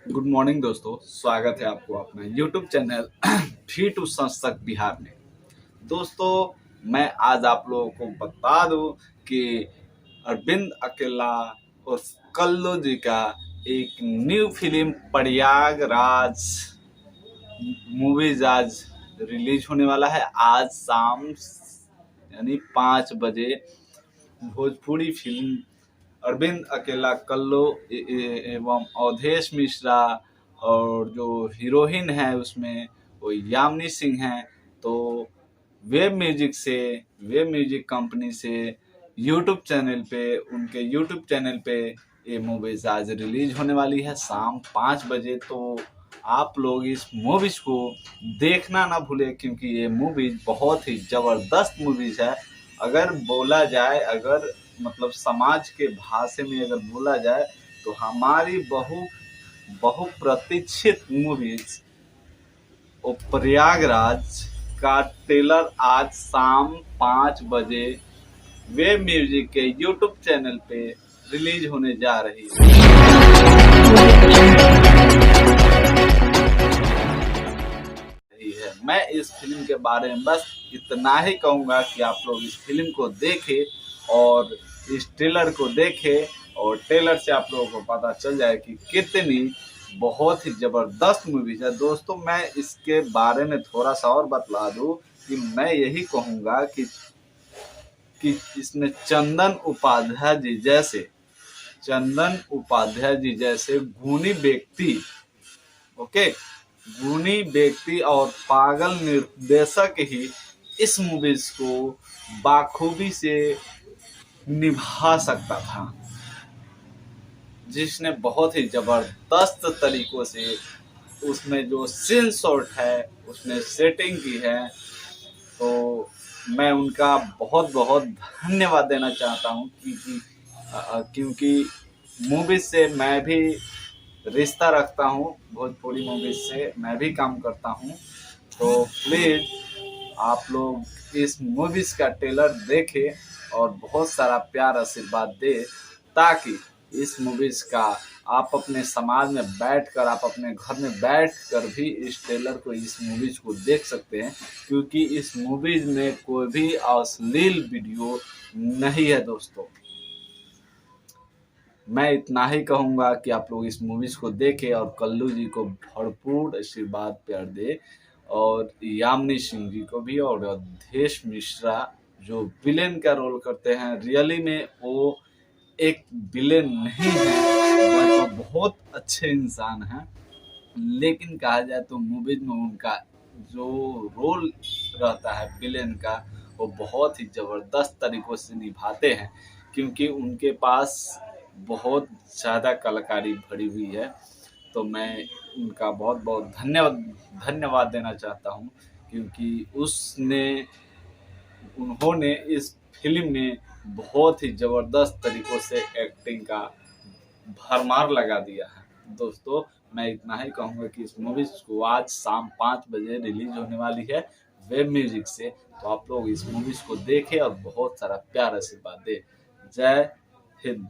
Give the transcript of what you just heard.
Good morning दोस्तों, स्वागत है आपको अपना यूट्यूब चैनल फ्री टू संस्थक बिहार में। दोस्तों, मैं आज आप लोगों को बता दूं कि अरविंद अकेला और कल्लू जी का एक न्यू फिल्म प्रयागराज मूवीज आज रिलीज होने वाला है। आज शाम यानी 5 बजे भोजपुरी फिल्म अरविंद अकेला, कल्लू एवं अवधेश मिश्रा और जो हीरोइन है उसमें वो यामिनी सिंह है। तो वेब म्यूजिक कंपनी से उनके यूट्यूब चैनल पे ये मूवीज आज रिलीज होने वाली है शाम 5 बजे। तो आप लोग इस मूवीज को देखना ना भूले, क्योंकि ये मूवीज बहुत ही जबरदस्त मूवीज है। अगर बोला जाए, अगर मतलब समाज के भाषा में अगर बोला जाए तो हमारी बहुप्रतीक्षित मूवीज और प्रयागराज का ट्रेलर आज शाम 5 बजे वेब म्यूजिक के यूट्यूब चैनल पे रिलीज होने जा रही है। मैं इस फिल्म के बारे में बस इतना ही कहूंगा कि आप लोग इस फिल्म को देखें और इस ट्रेलर को देखें, और ट्रेलर से आप लोगों को पता चल जाए कि कितनी बहुत ही जबरदस्त मूवीज है। दोस्तों, मैं इसके बारे में थोड़ा सा और बतला दूं कि मैं यही कहूंगा कि इसमें चंदन उपाध्याय जी जैसे गुणी व्यक्ति और पागल निर्देशक ही इस मूवीज को बाखूबी से निभा सकता था, जिसने बहुत ही जबरदस्त तरीकों से उसमें जो सीन शॉट है उसने सेटिंग की है। तो मैं उनका बहुत बहुत धन्यवाद देना चाहता हूँ, क्योंकि मूवीज से मैं भी रिश्ता रखता हूँ, भोजपुरी मूवीज से मैं भी काम करता हूँ। तो प्लीज आप लोग इस मूवीज का ट्रेलर देखें और बहुत सारा प्यार आशीर्वाद दे, ताकि इस मूवीज का आप अपने समाज में बैठकर, आप अपने घर में बैठकर भी इस ट्रेलर को, इस मूवीज को देख सकते हैं, क्योंकि इस मूवीज में कोई भी अश्लील वीडियो नहीं है। दोस्तों, मैं इतना ही कहूँगा कि आप लोग इस मूवीज को देखें और कल्लू जी को भरपूर आशीर्वाद प्यार दे, और यामिनी सिंह जी को भी, और अवधेश मिश्रा जो विलेन का रोल करते हैं, रियली में वो एक विलेन नहीं है, वो बहुत अच्छे इंसान हैं। लेकिन कहा जाए तो मूवीज में उनका जो रोल रहता है विलेन का, वो बहुत ही जबरदस्त तरीकों से निभाते हैं, क्योंकि उनके पास बहुत ज़्यादा कलाकारी भरी हुई है। तो मैं उनका बहुत बहुत धन्यवाद देना चाहता हूँ, क्योंकि उन्होंने इस फिल्म में बहुत ही ज़बरदस्त तरीक़ों से एक्टिंग का भरमार लगा दिया है। दोस्तों, मैं इतना ही कहूँगा कि इस मूवी को आज शाम 5 बजे रिलीज होने वाली है वेब म्यूजिक से। तो आप लोग इस मूवीज को देखें और बहुत सारा प्यार आशीर्वाद दें। जय हिंद।